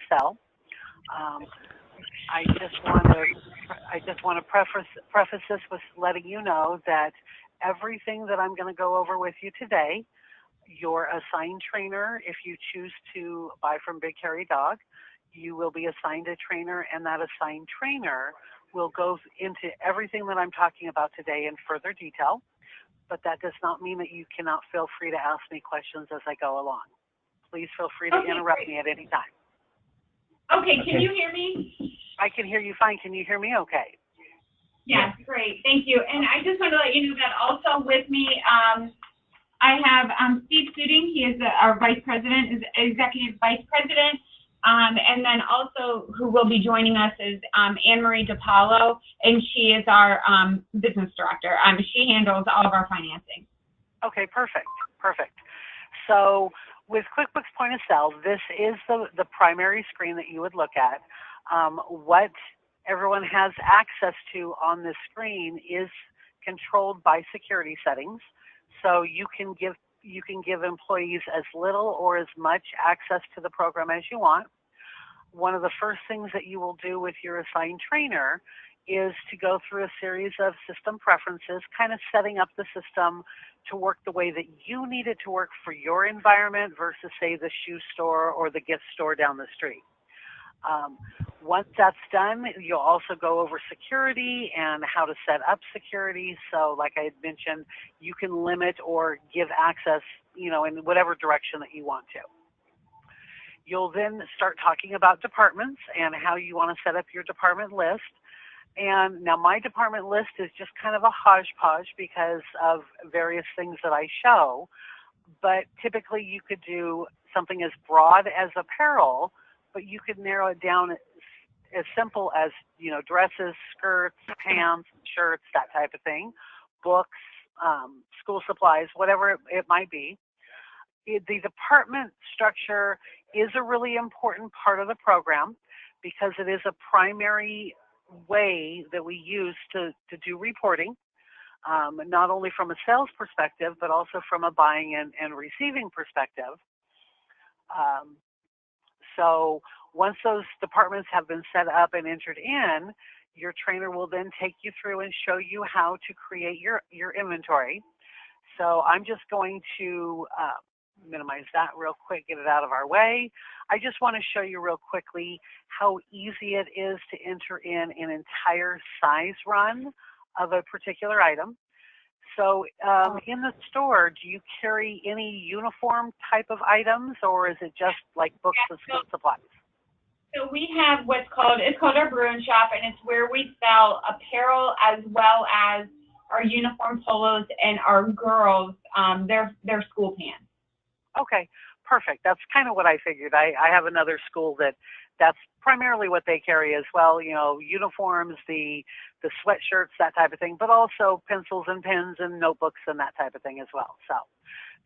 sell. Um, I just want to preface this with letting you know that everything that I'm going to go over with you today, your assigned trainer, if you choose to buy from Big Hairy Dog, you will be assigned a trainer, and that assigned trainer will go into everything that I'm talking about today in further detail. But that does not mean that you cannot feel free to ask me questions as I go along. Please feel free to interrupt me at any time. Okay, can you hear me? I can hear you fine. Can you hear me okay? Yes, great, thank you. And I just want to let you know that also with me, I have Steve Suding. He is our vice president, is executive vice president. And then also who will be joining us is Anne-Marie DiPaolo, and she is our business director. She handles all of our financing. Okay, perfect. So with QuickBooks Point of Sale, this is the primary screen that you would look at. What everyone has access to on this screen is controlled by security settings. So you can give employees as little or as much access to the program as you want. One of the first things that you will do with your assigned trainer is to go through a series of system preferences, kind of setting up the system to work the way that you need it to work for your environment versus, say, the shoe store or the gift store down the street. Once that's done, you'll also go over security and how to set up security. So like I had mentioned, you can limit or give access, in whatever direction that you want to. You'll then start talking about departments and how you want to set up your department list. And now my department list is just kind of a hodgepodge because of various things that I show. But typically you could do something as broad as apparel, but you could narrow it down as simple as, dresses, skirts, pants, shirts, that type of thing, books, school supplies, whatever it might be. The department structure is a really important part of the program because it is a primary way that we use to do reporting, not only from a sales perspective, but also from a buying and receiving perspective. So once those departments have been set up and entered in, your trainer will then take you through and show you how to create your inventory. So I'm just going to minimize that real quick, get it out of our way. I just want to show you real quickly how easy it is to enter in an entire size run of a particular item. So in the store, do you carry any uniform type of items, or is it just like books and school supplies? So we have it's called our Bruin Shop, and it's where we sell apparel as well as our uniform polos and our girls, their school pants. Okay, perfect. That's kind of what I figured. I have another school that's primarily what they carry as well, uniforms, the sweatshirts, that type of thing, but also pencils and pens and notebooks and that type of thing as well. So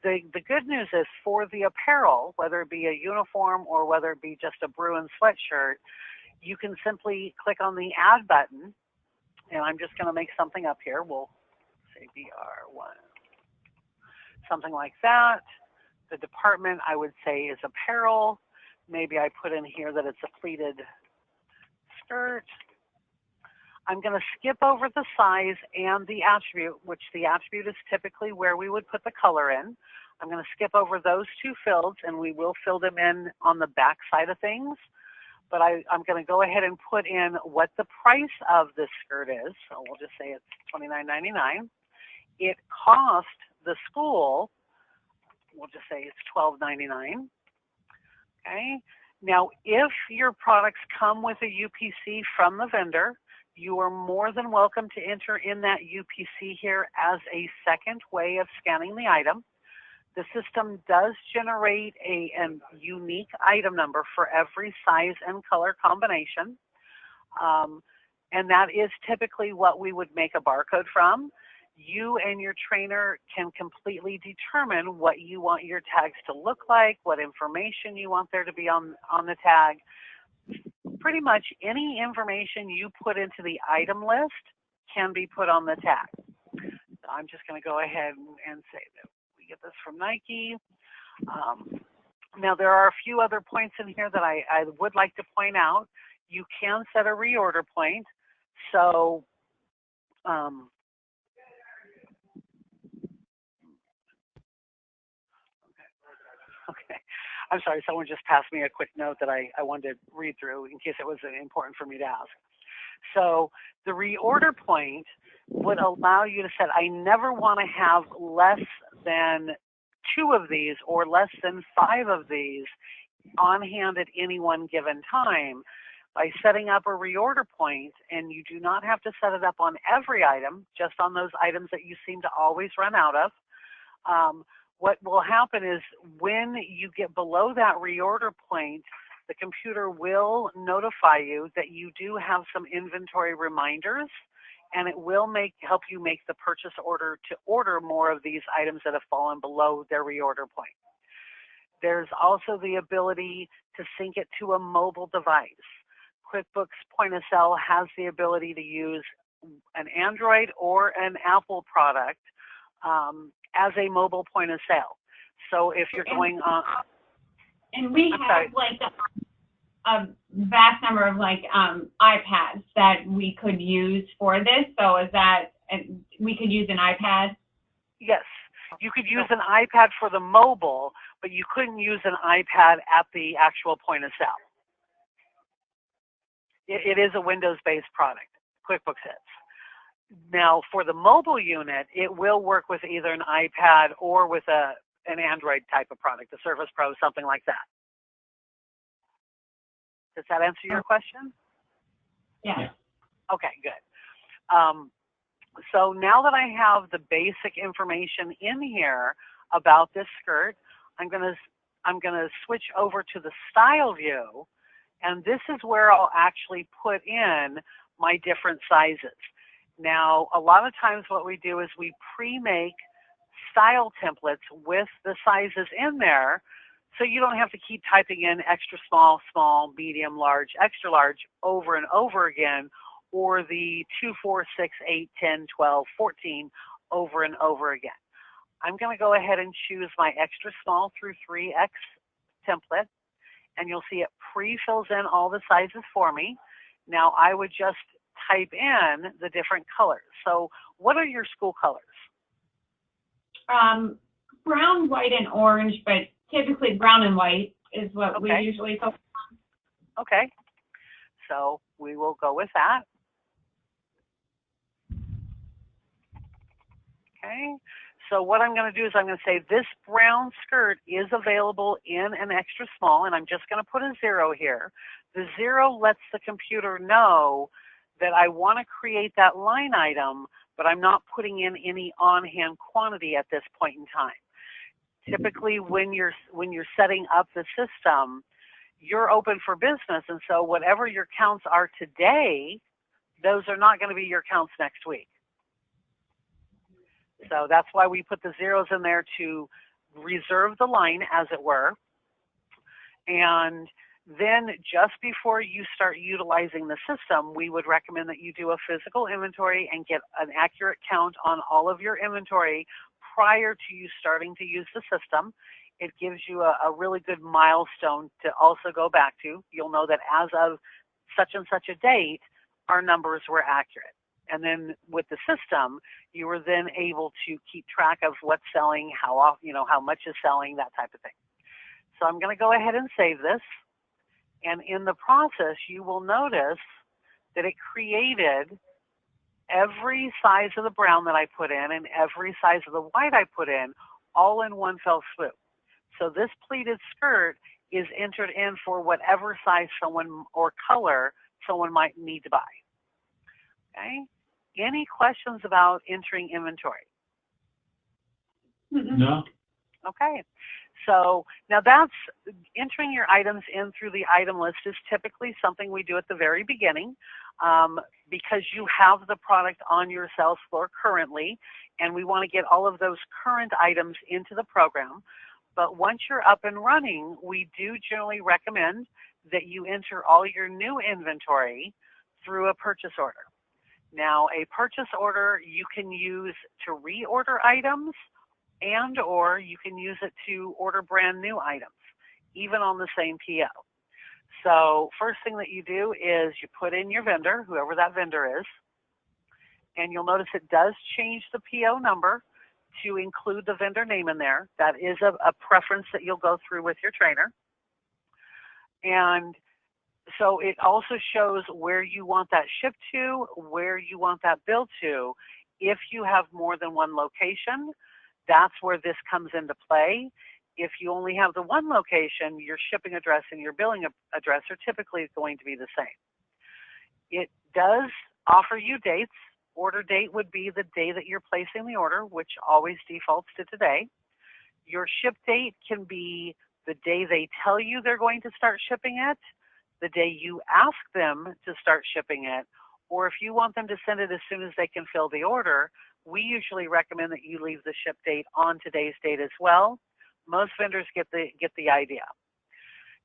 the good news is for the apparel, whether it be a uniform or whether it be just a Bruin sweatshirt, you can simply click on the add button, and I'm just going to make something up here. We'll say BR1, something like that. The department, I would say, is apparel. Maybe I put in here that it's a pleated skirt. I'm going to skip over the size and the attribute, which the attribute is typically where we would put the color in. I'm going to skip over those two fields, and we will fill them in on the back side of things. But I'm going to go ahead and put in what the price of this skirt is. So we'll just say it's $29.99. It cost the school, we'll just say it's $12.99. Okay. Now, if your products come with a UPC from the vendor, you are more than welcome to enter in that UPC here as a second way of scanning the item. The system does generate a unique item number for every size and color combination. And that is typically what we would make a barcode from. You and your trainer can completely determine what you want your tags to look like, what information you want there to be on the tag. Pretty much any information you put into the item list can be put on the tag. So I'm just going to go ahead and say that we get this from Nike. Now, there are a few other points in here that I would like to point out. You can set a reorder point. So, okay. I'm sorry, someone just passed me a quick note that I wanted to read through in case it was important for me to ask. So the reorder point would allow you to set, I never want to have less than 2 of these or less than 5 of these on hand at any one given time. By setting up a reorder point, and you do not have to set it up on every item, just on those items that you seem to always run out of, what will happen is when you get below that reorder point, the computer will notify you that you do have some inventory reminders, and it will help you make the purchase order to order more of these items that have fallen below their reorder point. There's also the ability to sync it to a mobile device. QuickBooks Point of Sale has the ability to use an Android or an Apple product as a mobile point of sale. So if you're going on... And we have like a vast number of like iPads that we could use for this. So is that, we could use an iPad? Yes, you could use an iPad for the mobile, but you couldn't use an iPad at the actual point of sale. It is a Windows-based product, QuickBooks is. Now, for the mobile unit, it will work with either an iPad or with an Android type of product, a Surface Pro, something like that. Does that answer your question? Yeah. Okay, good. So now that I have the basic information in here about this skirt, I'm gonna switch over to the style view, and this is where I'll actually put in my different sizes. Now, a lot of times what we do is we pre-make style templates with the sizes in there, so you don't have to keep typing in extra small, small, medium, large, extra large over and over again, or the 2, 4, 6, 8, 10, 12, 14 over and over again. I'm going to go ahead and choose my extra small through 3X template, and you'll see it pre-fills in all the sizes for me. Now I would just type in the different colors. So what are your school colors? Brown, white, and orange, but typically brown and white is what we usually focus on. Okay, so we will go with that. Okay, so what I'm going to do is I'm going to say this brown skirt is available in an extra small, and I'm just going to put a 0 here. The 0 lets the computer know that I want to create that line item, but I'm not putting in any on-hand quantity at this point in time. Typically, when you're setting up the system, you're open for business, and so whatever your counts are today, those are not going to be your counts next week. So that's why we put the 0s in there to reserve the line, as it were. And then just before you start utilizing the system, we would recommend that you do a physical inventory and get an accurate count on all of your inventory prior to you starting to use the system. It gives you a really good milestone to also go back to. You'll know that as of such and such a date, our numbers were accurate. And then with the system, you were then able to keep track of what's selling, how often, how much is selling, that type of thing. So I'm going to go ahead and save this. And in the process, you will notice that it created every size of the brown that I put in and every size of the white I put in, all in one fell swoop. So this pleated skirt is entered in for whatever size someone or color someone might need to buy. Okay? Any questions about entering inventory? No. Okay. So now that's entering your items in through the item list is typically something we do at the very beginning because you have the product on your sales floor currently, and we want to get all of those current items into the program. But once you're up and running, we do generally recommend that you enter all your new inventory through a purchase order. Now, a purchase order you can use to reorder items, and or you can use it to order brand new items. even on the same PO. So first thing that you do is you put in your vendor, whoever that vendor is, and you'll notice it does change the PO number to include the vendor name in there. That is a preference that you'll go through with your trainer. And so it also shows where you want that shipped to, where you want that billed to. If you have more than one location, that's where this comes into play. If you only have the one location, your shipping address and your billing address are typically going to be the same. It does offer you dates. Order date would be the day that you're placing the order, which always defaults to today. Your ship date can be the day they tell you they're going to start shipping it, the day you ask them to start shipping it, or if you want them to send it as soon as they can fill the order, we usually recommend that you leave the ship date on today's date as well. Most vendors get the idea.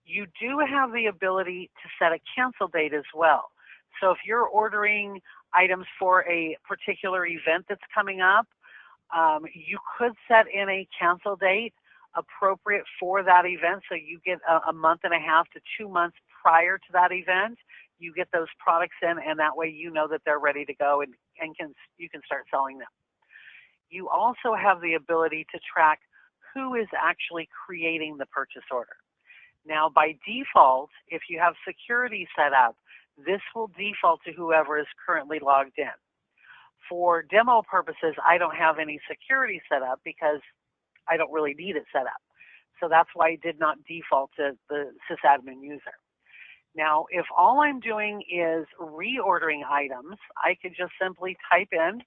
You do have the ability to set a cancel date as well. So if you're ordering items for a particular event that's coming up, you could set in a cancel date appropriate for that event. So you get a month and a half to 2 months prior to that event. You get those products in, and that way you know that they're ready to go and you can start selling them. You also have the ability to track who is actually creating the purchase order. Now, by default, if you have security set up, this will default to whoever is currently logged in. For demo purposes, I don't have any security set up because I don't really need it set up. So that's why it did not default to the sysadmin user. Now, if all I'm doing is reordering items, I could just simply type in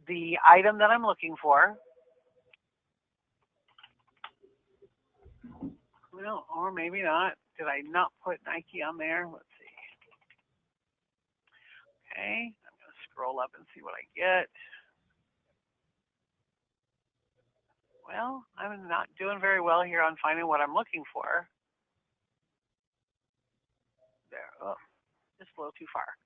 the item that I'm looking for. Well, or maybe not. Did I not put Nike on there? Let's see. Okay, I'm going to scroll up and see what I get. Well, I'm not doing very well here on finding what I'm looking for. There, oh, just a little too far.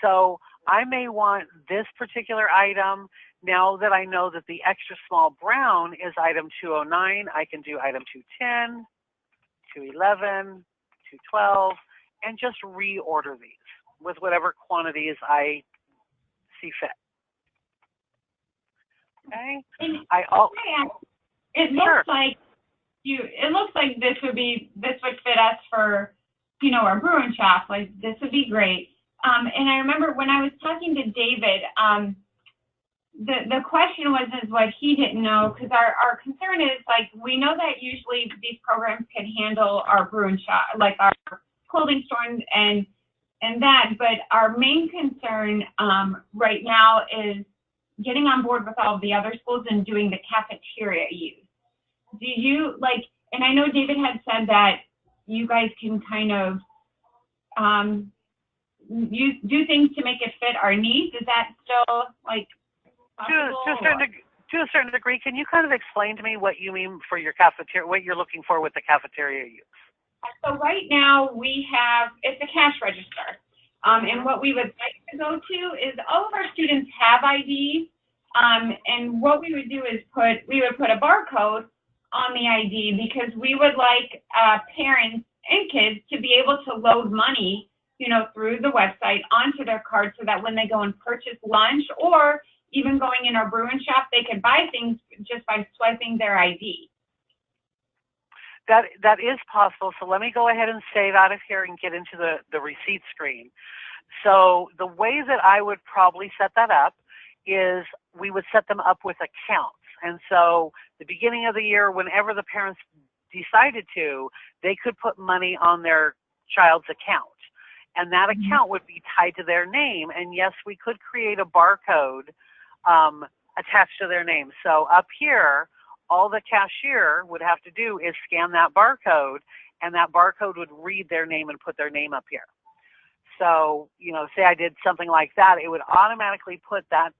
So I may want this particular item. Now that I know that the extra small brown is item 209, I can do item 210, 211, 212, and just reorder these with whatever quantities I see fit. Okay. It looks like this would fit us for, our brew shop. Like, this would be great. And I remember when I was talking to David, the question was what he didn't know, because our concern is, like, we know that usually these programs can handle our brew and shop, like our clothing store and that, but our main concern right now is getting on board with all of the other schools and doing the cafeteria use. Do you, like, and I know David had said that you guys can kind of you do things to make it fit our needs. Is that still, like, possible? To a certain degree, can you kind of explain to me what you mean for your cafeteria, what you're looking for with the cafeteria use? So right now it's a cash register. And what we would like to go to is all of our students have IDs. And what we would do is we would put a barcode on the ID, because we would like parents and kids to be able to load money, through the website onto their card, so that when they go and purchase lunch or even going in our brew and shop, they could buy things just by swiping their ID. That is possible. So let me go ahead and save out of here and get into the receipt screen. So the way that I would probably set that up is we would set them up with accounts. And so the beginning of the year, whenever the parents decided to, they could put money on their child's account. And that account would be tied to their name. And yes, we could create a barcode attached to their name. So up here, all the cashier would have to do is scan that barcode, and that barcode would read their name and put their name up here. So, say I did something like that, it would automatically put that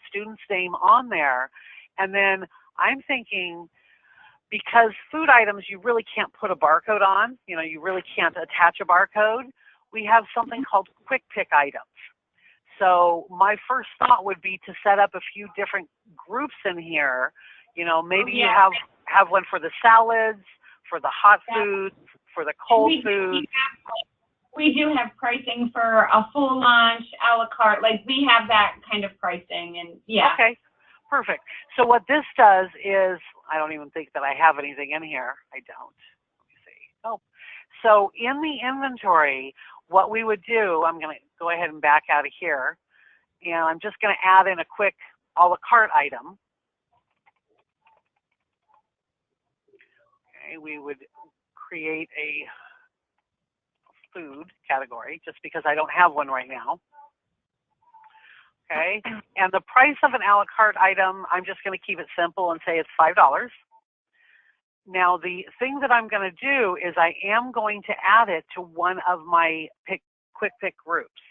student's name on there. And then I'm thinking, because food items you really can't put a barcode on, you really can't attach a barcode, we have something called quick pick items. So my first thought would be to set up a few different groups in here. Maybe you have have one for the salads, for the hot foods, for the cold foods. We do have pricing for a full lunch, a la carte. Like, we have that kind of pricing, and yeah. Okay, perfect. So what this does is, I don't even think that I have anything in here. I don't. Let me see. Oh, so in the inventory, what we would do, I'm going to go ahead and back out of here, and I'm just going to add in a quick a la carte item. Okay, we would create a food category just because I don't have one right now. Okay, and the price of an a la carte item, I'm just going to keep it simple and say it's $5. Now, the thing that I'm going to do is I am going to add it to one of my quick pick groups.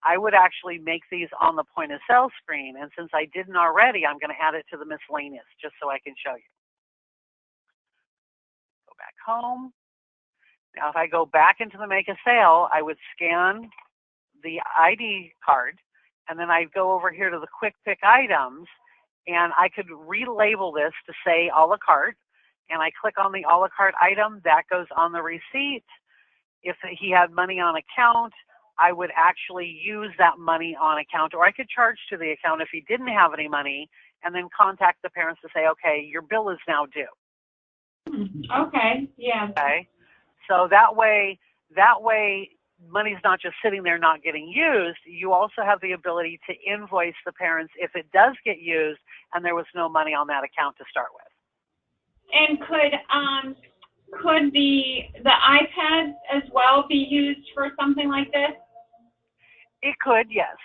I would actually make these on the point of sale screen, and since I didn't already, I'm going to add it to the miscellaneous just so I can show you. Go back home. Now, if I go back into the make a sale, I would scan the ID card, and then I'd go over here to the quick pick items, and I could relabel this to say a la carte, and I click on the a la carte item, that goes on the receipt. If he had money on account, I would actually use that money on account, or I could charge to the account if he didn't have any money, and then contact the parents to say, okay, your bill is now due. Okay, yeah. Okay, so that way money's not just sitting there not getting used. You also have the ability to invoice the parents if it does get used and there was no money on that account to start with. And could the iPads as well be used for something like this? It could, yes.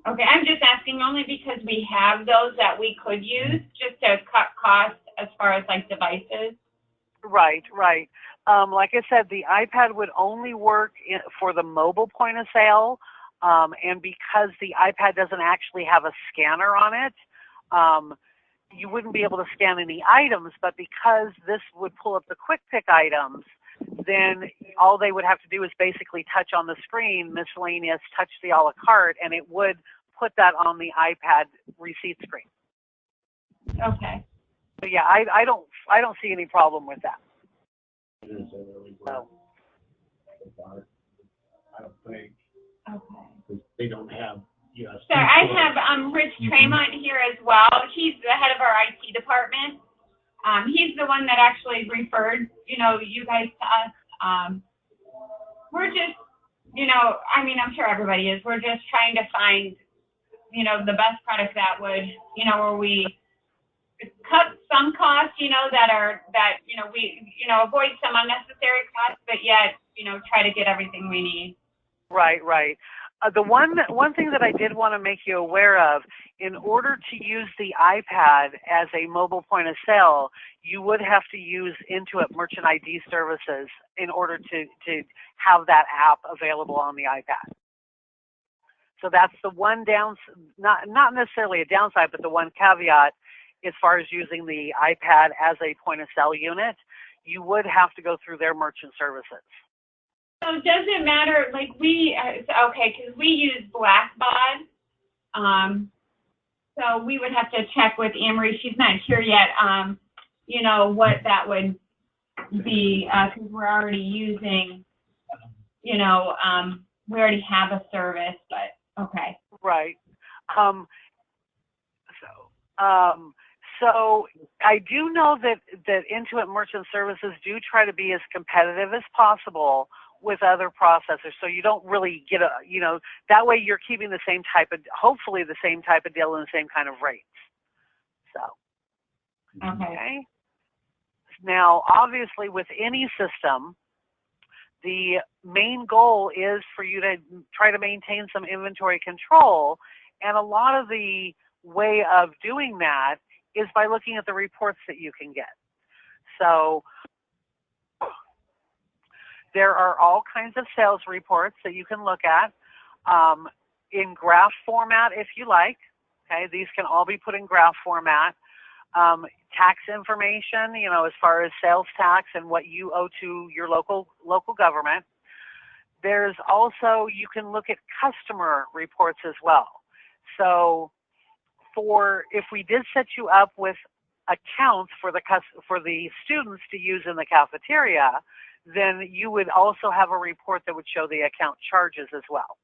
Okay, I'm just asking only because we have those that we could use just to cut costs as far as like devices. Right, right. Like I said, the iPad would only work for the mobile point of sale, and because the iPad doesn't actually have a scanner on it, you wouldn't be able to scan any items, but because this would pull up the quick pick items, then all they would have to do is basically touch on the screen, miscellaneous, touch the a la carte, and it would put that on the iPad receipt screen. Okay. So yeah, I don't see any problem with that. So. I don't think. Okay. They don't have. So I have Rich Tremont here as well. He's the head of our IT department. He's the one that actually referred, you guys to us. We're just, I mean, I'm sure everybody is. We're just trying to find, the best product that would, where we cut some costs, we, avoid some unnecessary costs, but yet, try to get everything we need. Right, right. The one thing that I did want to make you aware of, in order to use the iPad as a mobile point of sale, you would have to use Intuit Merchant ID services in order to have that app available on the iPad. So that's the one not necessarily a downside, but the one caveat as far as using the iPad as a point of sale unit, you would have to go through their merchant services. So does it matter, like okay, because we use Blackbaud, so we would have to check with Anne-Marie, she's not here yet, what that would be, because we're already using, we already have a service, but okay. Right. So I do know that Intuit Merchant Services do try to be as competitive as possible with other processors, so you don't really get that way you're keeping the same type of, hopefully the same type of deal and the same kind of rates. So, okay. Now, obviously, with any system, the main goal is for you to try to maintain some inventory control, and a lot of the way of doing that is by looking at the reports that you can get. So there are all kinds of sales reports that you can look at in graph format if you like. Okay, these can all be put in graph format. Tax information, as far as sales tax and what you owe to your local government. There's also, you can look at customer reports as well. So if we did set you up with accounts for the students to use in the cafeteria, then you would also have a report that would show the account charges as well.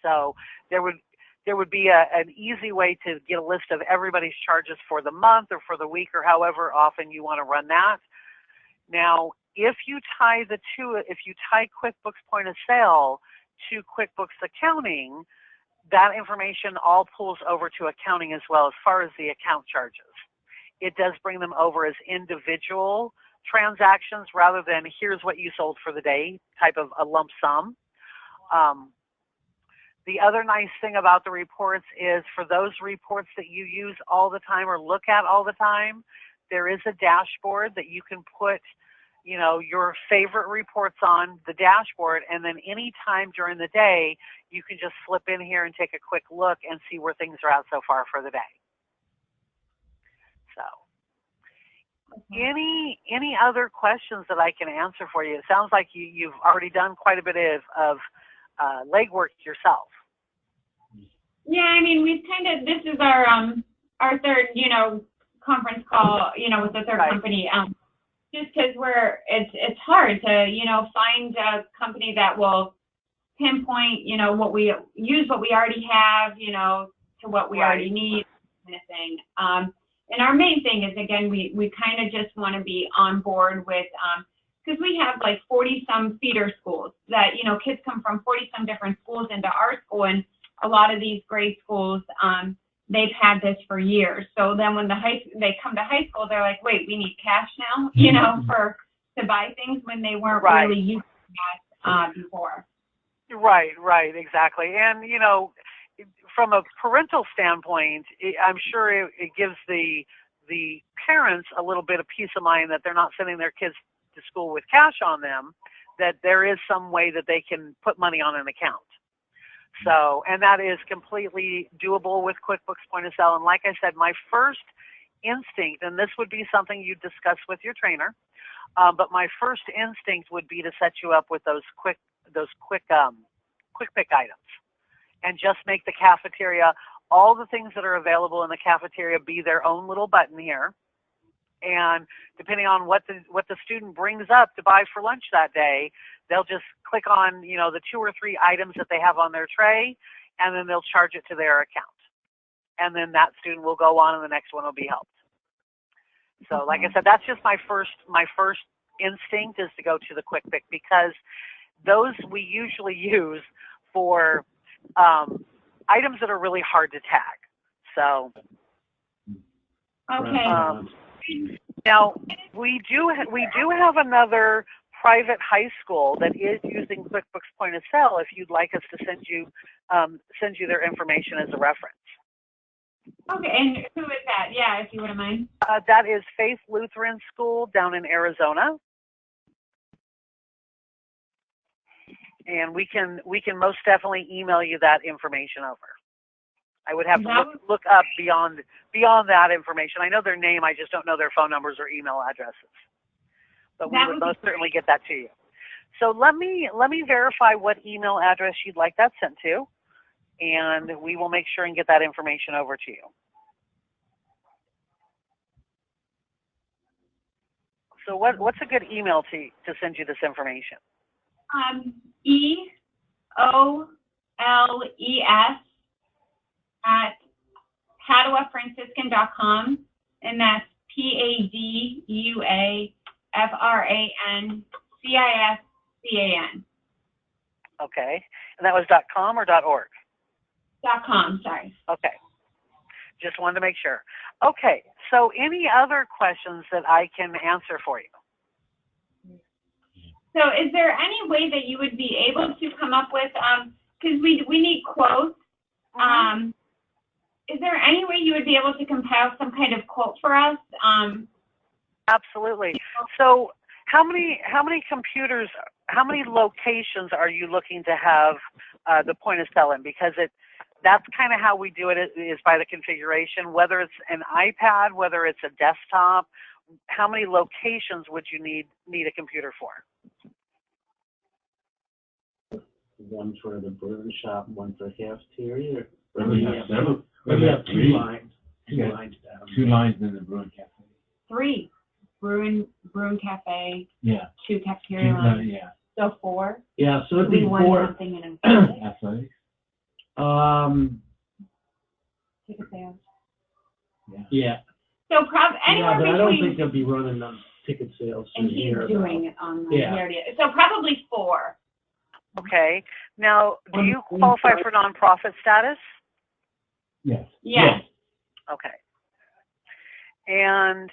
So there would be an easy way to get a list of everybody's charges for the month or for the week or however often you want to run that. Now, if you tie QuickBooks Point of Sale to QuickBooks Accounting, that information all pulls over to accounting as well as far as the account charges. It does bring them over as individual transactions rather than here's what you sold for the day type of a lump sum. The other nice thing about the reports is for those reports that you use all the time or look at all the time, there is a dashboard that you can put, you know, your favorite reports on the dashboard, and then any time during the day, you can just flip in here and take a quick look and see where things are at so far for the day. So, any other questions that I can answer for you? It sounds like you've already done quite a bit of legwork yourself. Yeah, I mean, we've kind of, this is our third, you know, conference call, you know, with the third company. Just because it's hard to, you know, find a company that will pinpoint, you know, what we already have, you know, to what we already need, kind of thing. And our main thing is, again, we kind of just want to be on board with, because we have like 40-some feeder schools that, you know, kids come from 40-some different schools into our school, and a lot of these grade schools, they've had this for years. So then when they come to high school, they're like, wait, we need cash now, you know, to buy things when they weren't really used to that before. Right, exactly. And, you know, from a parental standpoint, I'm sure it gives the parents a little bit of peace of mind that they're not sending their kids to school with cash on them, that there is some way that they can put money on an account. So, and that is completely doable with QuickBooks Point of Sale. And like I said, my first instinct, and this would be something you discuss with your trainer, but my first instinct would be to set you up with those quick pick items, and just make the cafeteria, all the things that are available in the cafeteria, be their own little button here. And depending on what the student brings up to buy for lunch that day, they'll just click on, you know, the 2 or 3 items that they have on their tray, and then they'll charge it to their account. And then that student will go on, and the next one will be helped. So, like I said, that's just my first instinct is to go to the quick pick, because those we usually use for items that are really hard to tag. So, okay. Now we do have another private high school that is using QuickBooks Point of Sale. If you'd like us to send you their information as a reference. Okay, and who is that? Yeah, if you wouldn't mind. That is Faith Lutheran School down in Arizona. And we can most definitely email you that information over. I would have to look up beyond that information. I know their name, I just don't know their phone numbers or email addresses. But we would most certainly get that to you. So let me verify what email address you'd like that sent to, and we will make sure and get that information over to you. So what's a good email to send you this information? EOLES@PaduaFranciscan.com, and that's PaduaFranciscan. Okay, and that was .com or .org? .com, sorry. Okay, just wanted to make sure. Okay, so any other questions that I can answer for you? So is there any way that you would be able to come up with, because we need quotes, is there any way you would be able to compile some kind of quote for us? Absolutely. So how many computers, how many locations are you looking to have the point of sale in? Because that's kind of how we do it, is by the configuration, whether it's an iPad, whether it's a desktop. How many locations would you need a computer for? One for the barber shop, one for cafeteria. We have 2 lines. Two lines down. 2 lines in the brewing cafe. 3. Brewing cafe, Yeah. 2 cafeteria lines. Yeah. So 4. Yeah, so it'd be We want 4. something in a Athletics. ticket sales. Yeah. So anywhere Yeah, but I don't between, think they'll be running them ticket sales and in he's here. doing it on the Yeah. area. So probably 4. Okay. Now, do you qualify for nonprofit status? Yes. Yes. Okay. And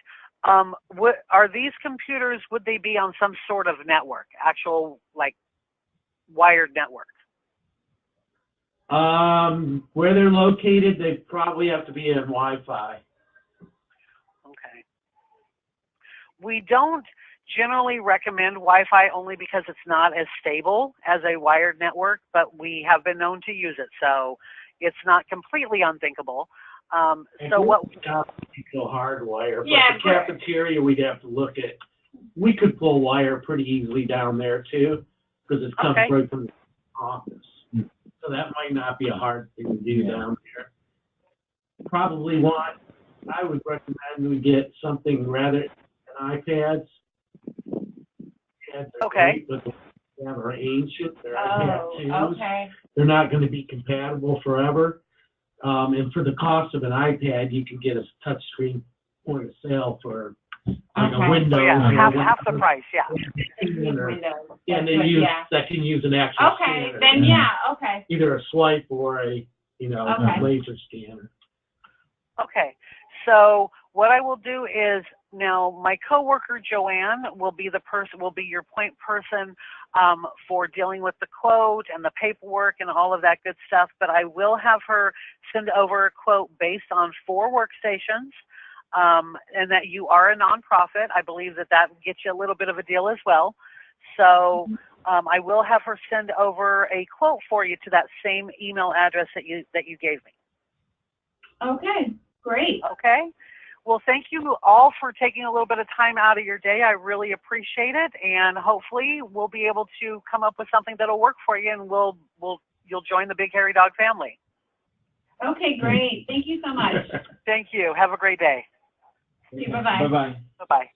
what are these computers? Would they be on some sort of network, actual like wired network? Where they're located, they probably have to be in Wi-Fi. Okay. We don't generally recommend Wi-Fi only because it's not as stable as a wired network, but we have been known to use it, so it's not completely unthinkable. So what? So hardwire, but Yeah, the cafeteria we'd have to look at. We could pull wire pretty easily down there too, because it comes right from the office. So that might not be a hard thing to do down there. Probably I would recommend we get something rather than iPads. Okay. But they have our ancient, they're iPad 2s. Okay. They're not going to be compatible forever. And for the cost of an iPad, you can get a touchscreen point of sale for a Windows. Oh, yeah, half the price, yeah. And that can use an actual scanner. Then okay. Either a swipe or a laser scanner. Okay, so what I will do is now my coworker Joanne will be your point person for dealing with the quote and the paperwork and all of that good stuff. But I will have her send over a quote based on 4 workstations, and that you are a nonprofit. I believe that gets you a little bit of a deal as well. So I will have her send over a quote for you to that same email address that you gave me. Okay, great. Okay. Well, thank you all for taking a little bit of time out of your day. I really appreciate it, and hopefully we'll be able to come up with something that'll work for you, and you'll join the Big Hairy Dog family. Okay, great. Thank you so much. Thank you. Have a great day. Bye-bye. Bye-bye. Bye-bye.